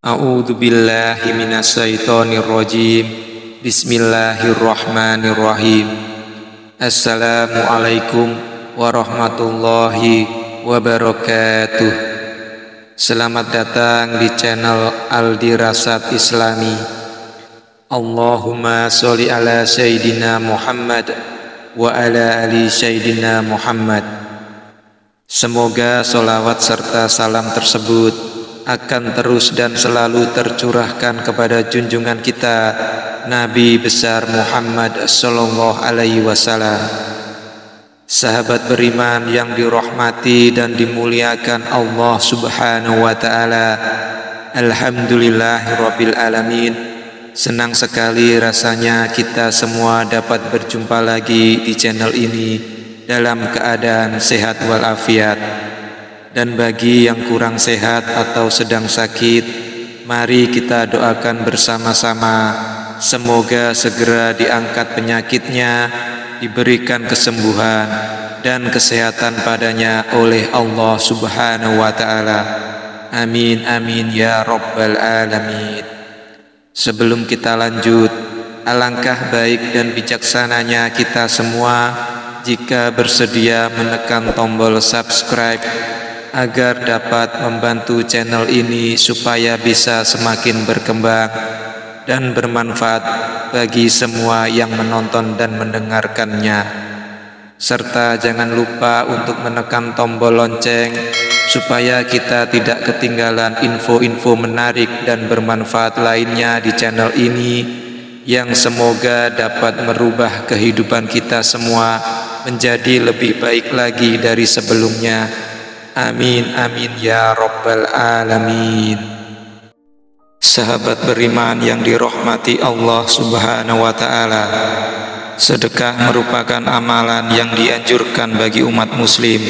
A'udzu billahi minasyaitonir rajim. Bismillahirrahmanirrahim. Assalamualaikum warahmatullahi wabarakatuh. Selamat datang di channel Al-Dirasat Islami. Allahumma sholli ala sayyidina Muhammad wa ala ali sayyidina Muhammad. Semoga sholawat serta salam tersebut akan terus dan selalu tercurahkan kepada junjungan kita Nabi besar Muhammad sallallahu alaihi wasallam. Sahabat beriman yang dirahmati dan dimuliakan Allah subhanahu wa ta'ala, alhamdulillahirabbil alamin. Senang sekali rasanya kita semua dapat berjumpa lagi di channel ini dalam keadaan sehat walafiat. Dan bagi yang kurang sehat atau sedang sakit, mari kita doakan bersama-sama, semoga segera diangkat penyakitnya, diberikan kesembuhan dan kesehatan padanya oleh Allah subhanahu wa ta'ala. Amin amin ya rabbal alamin. Sebelum kita lanjut, alangkah baik dan bijaksananya kita semua jika bersedia menekan tombol subscribe agar dapat membantu channel ini supaya bisa semakin berkembang dan bermanfaat bagi semua yang menonton dan mendengarkannya. Serta jangan lupa untuk menekan tombol lonceng supaya kita tidak ketinggalan info-info menarik dan bermanfaat lainnya di channel ini yang semoga dapat merubah kehidupan kita semua menjadi lebih baik lagi dari sebelumnya. Amin amin ya rabbal alamin. Sahabat beriman yang dirahmati Allah subhanahu wa ta'ala, sedekah merupakan amalan yang dianjurkan bagi umat muslim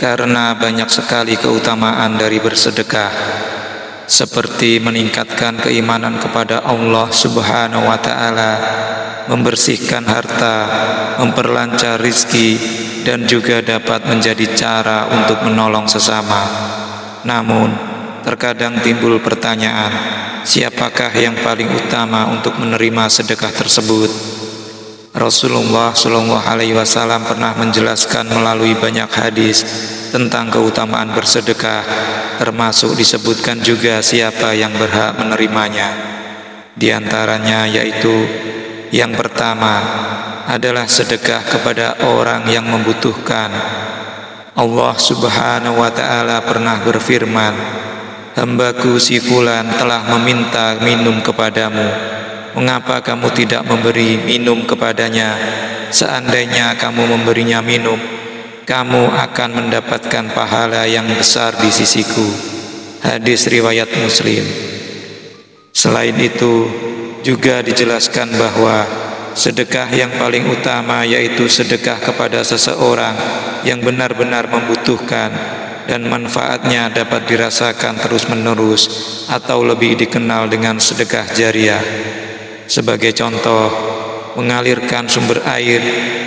karena banyak sekali keutamaan dari bersedekah, seperti meningkatkan keimanan kepada Allah subhanahu wa ta'ala, membersihkan harta, memperlancar rizki, dan juga dapat menjadi cara untuk menolong sesama. Namun, terkadang timbul pertanyaan, siapakah yang paling utama untuk menerima sedekah tersebut? Rasulullah Shallallahu Alaihi Wasallam pernah menjelaskan melalui banyak hadis tentang keutamaan bersedekah, termasuk disebutkan juga siapa yang berhak menerimanya. Di antaranya yaitu yang pertama adalah sedekah kepada orang yang membutuhkan. Allah subhanahu wa ta'ala pernah berfirman, "Hambaku si fulan telah meminta minum kepadamu. Mengapa kamu tidak memberi minum kepadanya? Seandainya kamu memberinya minum, kamu akan mendapatkan pahala yang besar di sisiku." Hadis riwayat Muslim. Selain itu juga dijelaskan bahwa sedekah yang paling utama yaitu sedekah kepada seseorang yang benar-benar membutuhkan dan manfaatnya dapat dirasakan terus-menerus atau lebih dikenal dengan sedekah jariah. Sebagai contoh, mengalirkan sumber air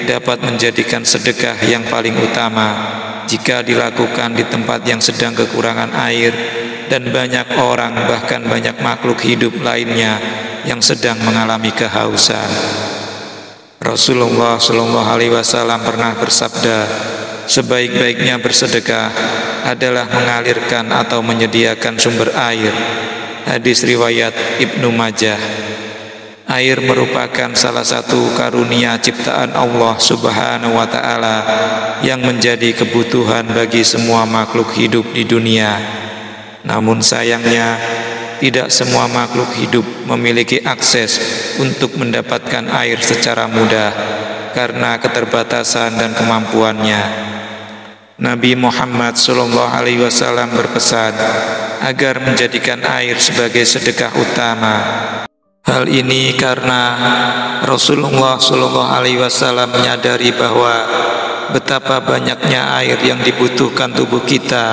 dapat menjadikan sedekah yang paling utama jika dilakukan di tempat yang sedang kekurangan air dan banyak orang bahkan banyak makhluk hidup lainnya yang sedang mengalami kehausan. Rasulullah Shallallahu Alaihi Wasallam pernah bersabda, sebaik-baiknya bersedekah adalah mengalirkan atau menyediakan sumber air. Hadis riwayat Ibnu Majah. Air merupakan salah satu karunia ciptaan Allah subhanahu wa ta'ala yang menjadi kebutuhan bagi semua makhluk hidup di dunia. Namun sayangnya tidak semua makhluk hidup memiliki akses untuk mendapatkan air secara mudah karena keterbatasan dan kemampuannya. Nabi Muhammad SAW berpesan agar menjadikan air sebagai sedekah utama. Hal ini karena Rasulullah SAW menyadari bahwa betapa banyaknya air yang dibutuhkan tubuh kita,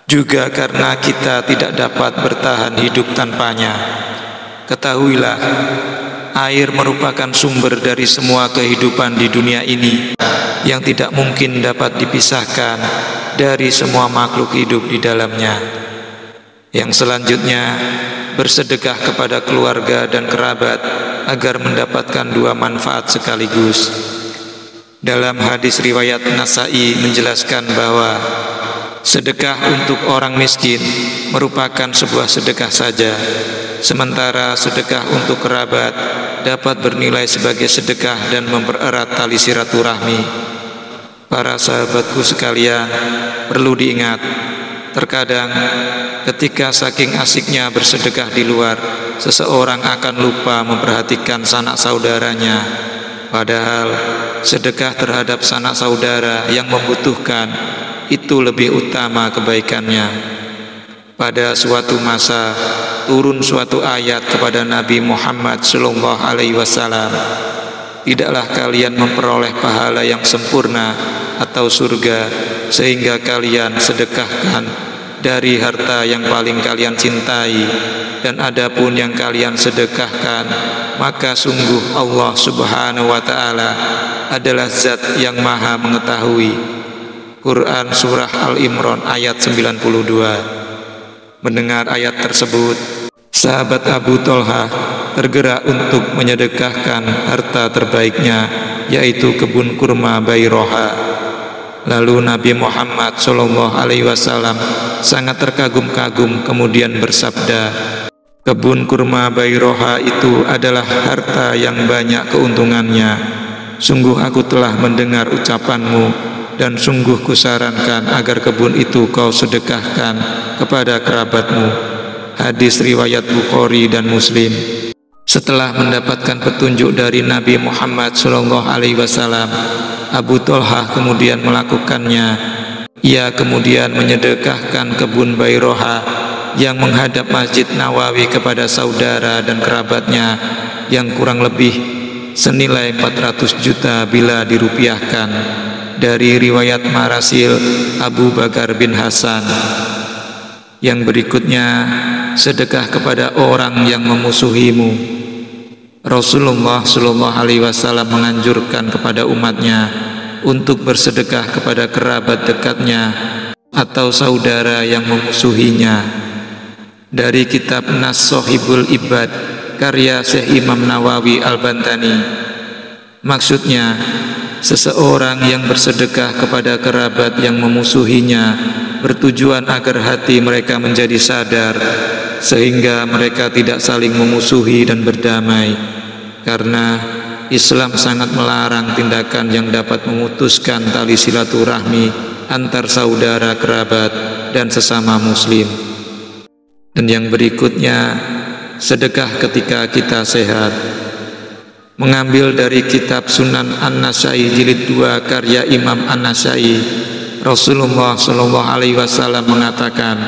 juga karena kita tidak dapat bertahan hidup tanpanya. Ketahuilah, air merupakan sumber dari semua kehidupan di dunia ini yang tidak mungkin dapat dipisahkan dari semua makhluk hidup di dalamnya. Yang selanjutnya, bersedekah kepada keluarga dan kerabat agar mendapatkan dua manfaat sekaligus. Dalam hadis riwayat Nasai menjelaskan bahwa sedekah untuk orang miskin merupakan sebuah sedekah saja, sementara sedekah untuk kerabat dapat bernilai sebagai sedekah dan mempererat tali silaturahmi. Para sahabatku sekalian, perlu diingat, terkadang ketika saking asiknya bersedekah di luar, seseorang akan lupa memperhatikan sanak saudaranya. Padahal sedekah terhadap sanak saudara yang membutuhkan itu lebih utama kebaikannya. Pada suatu masa turun suatu ayat kepada Nabi Muhammad SAW, tidaklah kalian memperoleh pahala yang sempurna atau surga sehingga kalian sedekahkan dari harta yang paling kalian cintai, dan adapun yang kalian sedekahkan, maka sungguh Allah Subhanahu wa Ta'ala adalah zat yang maha mengetahui. Quran Surah Al-Imran ayat 92. Mendengar ayat tersebut, sahabat Abu Thalhah tergerak untuk menyedekahkan harta terbaiknya, yaitu kebun kurma Bairoha. Lalu Nabi Muhammad SAW sangat terkagum-kagum kemudian bersabda, kebun kurma Bairoha itu adalah harta yang banyak keuntungannya. Sungguh aku telah mendengar ucapanmu, dan sungguh kusarankan agar kebun itu kau sedekahkan kepada kerabatmu. Hadis riwayat Bukhari dan Muslim. Setelah mendapatkan petunjuk dari Nabi Muhammad SAW, Abu Thalhah kemudian melakukannya. Ia kemudian menyedekahkan kebun Bairoha yang menghadap Masjid Nawawi kepada saudara dan kerabatnya yang kurang lebih senilai 400 juta bila dirupiahkan. Dari riwayat Marasil Abu Bakar bin Hasan. Yang berikutnya, sedekah kepada orang yang memusuhimu. Rasulullah SAW menganjurkan kepada umatnya untuk bersedekah kepada kerabat dekatnya atau saudara yang memusuhinya. Dari kitab Nas-Sohibul Ibad karya Syekh Imam Nawawi Al-Bantani, maksudnya seseorang yang bersedekah kepada kerabat yang memusuhinya bertujuan agar hati mereka menjadi sadar sehingga mereka tidak saling memusuhi dan berdamai, karena Islam sangat melarang tindakan yang dapat memutuskan tali silaturahmi antar saudara kerabat dan sesama muslim. Dan yang berikutnya, sedekah ketika kita sehat. Mengambil dari kitab Sunan An-Nasai jilid 2 karya Imam An-Nasai, Rasulullah SAW mengatakan,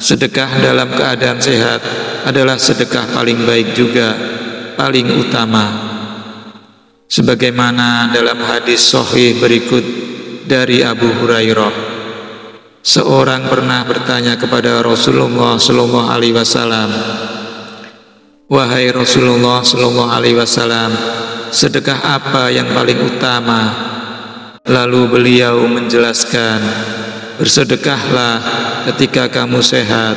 sedekah dalam keadaan sehat adalah sedekah paling baik juga, paling utama. Sebagaimana dalam hadis sahih berikut dari Abu Hurairah, seorang pernah bertanya kepada Rasulullah SAW, wahai Rasulullah SAW, sedekah apa yang paling utama? Lalu beliau menjelaskan, bersedekahlah ketika kamu sehat.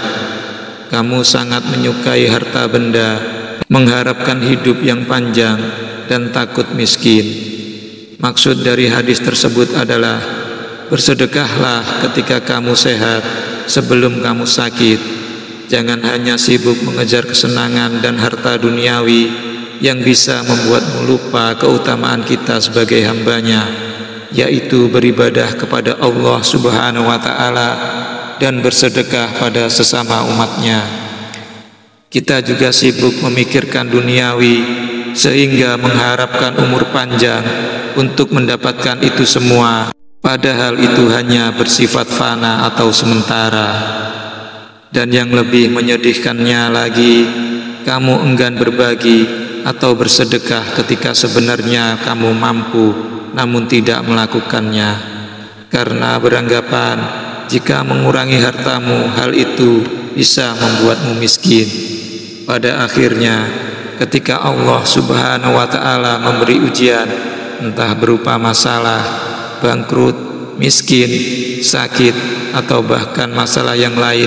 Kamu sangat menyukai harta benda, mengharapkan hidup yang panjang, dan takut miskin. Maksud dari hadis tersebut adalah, bersedekahlah ketika kamu sehat sebelum kamu sakit. Jangan hanya sibuk mengejar kesenangan dan harta duniawi yang bisa membuatmu lupa keutamaan kita sebagai hambanya, yaitu beribadah kepada Allah Subhanahu wa Ta'ala dan bersedekah pada sesama umatnya. Kita juga sibuk memikirkan duniawi sehingga mengharapkan umur panjang untuk mendapatkan itu semua, padahal itu hanya bersifat fana atau sementara. Dan yang lebih menyedihkannya lagi, kamu enggan berbagi atau bersedekah ketika sebenarnya kamu mampu namun tidak melakukannya, karena beranggapan jika mengurangi hartamu, hal itu bisa membuatmu miskin. Pada akhirnya ketika Allah Subhanahu wa ta'ala memberi ujian, entah berupa masalah, bangkrut, miskin, sakit, atau bahkan masalah yang lain,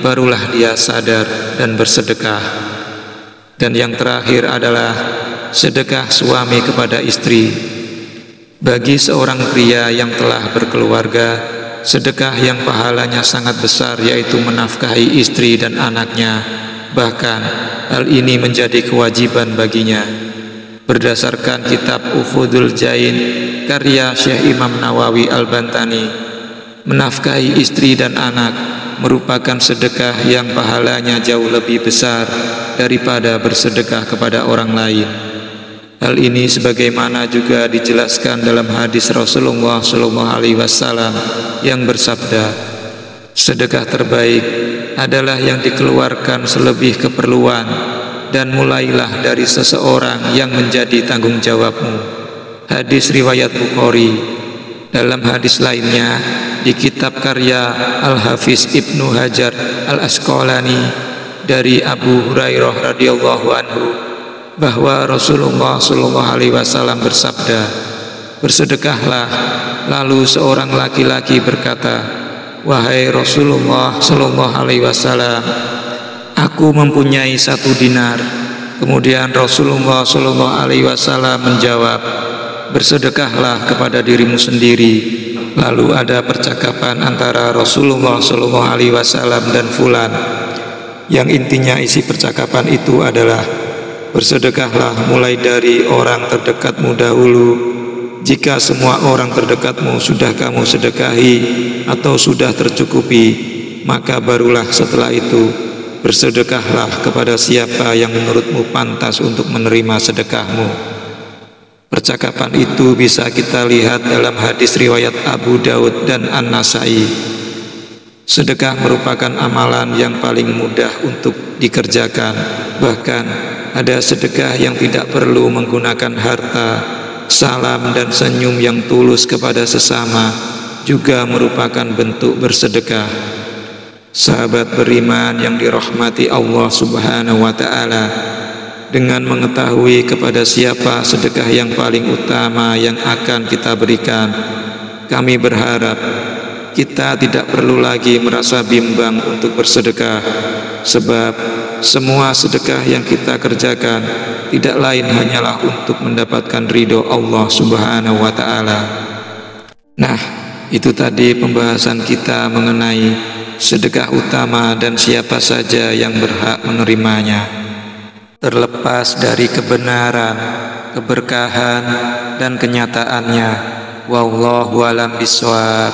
barulah dia sadar dan bersedekah. Dan yang terakhir adalah sedekah suami kepada istri. Bagi seorang pria yang telah berkeluarga, sedekah yang pahalanya sangat besar, yaitu menafkahi istri dan anaknya. Bahkan hal ini menjadi kewajiban baginya. Berdasarkan kitab Ufudul Jain karya Syekh Imam Nawawi Al-Bantani, menafkahi istri dan anak merupakan sedekah yang pahalanya jauh lebih besar daripada bersedekah kepada orang lain. Hal ini sebagaimana juga dijelaskan dalam hadis Rasulullah SAW yang bersabda, sedekah terbaik adalah yang dikeluarkan selebih keperluan, dan mulailah dari seseorang yang menjadi tanggung jawabmu. Hadis riwayat Bukhari. Dalam hadis lainnya di kitab karya Al-Hafiz Ibnu Hajar Al-Asqalani dari Abu Hurairah radhiyallahu anhu bahwa Rasulullah SAW bersabda, bersedekahlah. Lalu seorang laki-laki berkata, wahai Rasulullah SAW, aku mempunyai 1 dinar. Kemudian Rasulullah SAW menjawab, bersedekahlah kepada dirimu sendiri. Lalu ada percakapan antara Rasulullah SAW dan fulan, yang intinya isi percakapan itu adalah, bersedekahlah mulai dari orang terdekatmu dahulu. Jika semua orang terdekatmu sudah kamu sedekahi atau sudah tercukupi, maka barulah setelah itu bersedekahlah kepada siapa yang menurutmu pantas untuk menerima sedekahmu. Percakapan itu bisa kita lihat dalam hadis riwayat Abu Daud dan An-Nasai. Sedekah merupakan amalan yang paling mudah untuk dikerjakan. Bahkan ada sedekah yang tidak perlu menggunakan harta. Salam dan senyum yang tulus kepada sesama juga merupakan bentuk bersedekah. Sahabat beriman yang dirahmati Allah Subhanahu wa ta'ala, dengan mengetahui kepada siapa sedekah yang paling utama yang akan kita berikan, kami berharap kita tidak perlu lagi merasa bimbang untuk bersedekah, sebab semua sedekah yang kita kerjakan tidak lain hanyalah untuk mendapatkan ridho Allah Subhanahu wa ta'ala. Nah, itu tadi pembahasan kita mengenai sedekah utama dan siapa saja yang berhak menerimanya. Terlepas dari kebenaran, keberkahan, dan kenyataannya, wallahu a'lam bishawab.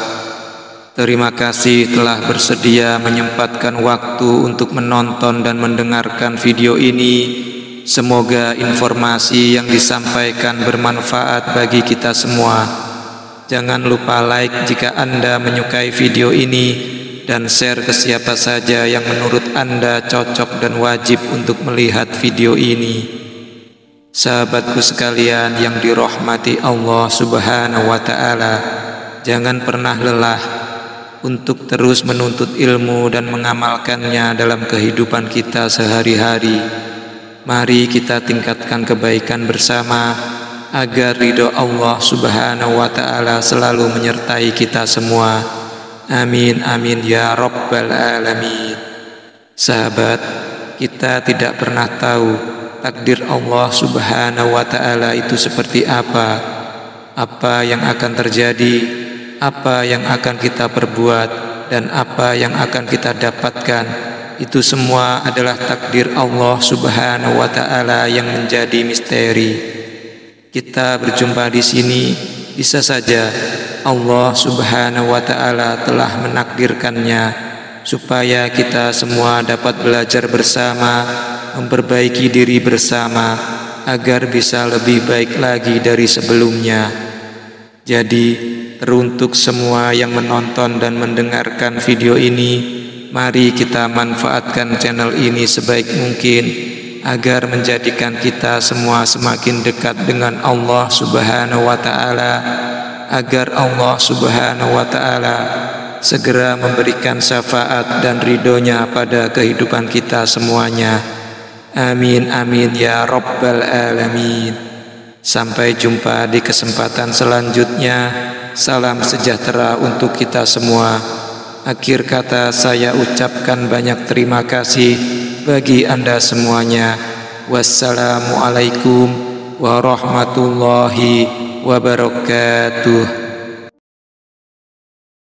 Terima kasih telah bersedia menyempatkan waktu untuk menonton dan mendengarkan video ini. Semoga informasi yang disampaikan bermanfaat bagi kita semua. Jangan lupa like jika Anda menyukai video ini, dan share ke siapa saja yang menurut Anda cocok dan wajib untuk melihat video ini. Sahabatku sekalian yang dirahmati Allah Subhanahu wa ta'ala, jangan pernah lelah untuk terus menuntut ilmu dan mengamalkannya dalam kehidupan kita sehari-hari. Mari kita tingkatkan kebaikan bersama agar ridho Allah Subhanahu wa ta'ala selalu menyertai kita semua. Amin amin ya rabbal alamin. Sahabat, kita tidak pernah tahu takdir Allah Subhanahu wa ta'ala itu seperti apa yang akan terjadi, apa yang akan kita perbuat, dan apa yang akan kita dapatkan. Itu semua adalah takdir Allah Subhanahu wa ta'ala yang menjadi misteri. Kita berjumpa di sini, bisa saja Allah Subhanahu wa ta'ala telah menakdirkannya supaya kita semua dapat belajar bersama, memperbaiki diri bersama agar bisa lebih baik lagi dari sebelumnya. Jadi, teruntuk semua yang menonton dan mendengarkan video ini, mari kita manfaatkan channel ini sebaik mungkin agar menjadikan kita semua semakin dekat dengan Allah Subhanahu wa ta'ala, agar Allah Subhanahu wa ta'ala segera memberikan syafaat dan ridhonya pada kehidupan kita semuanya. Amin amin ya rabbal alamin. Sampai jumpa di kesempatan selanjutnya. Salam sejahtera untuk kita semua. Akhir kata saya ucapkan banyak terima kasih bagi Anda semuanya. Wassalamualaikum warahmatullahi wabarakatuh.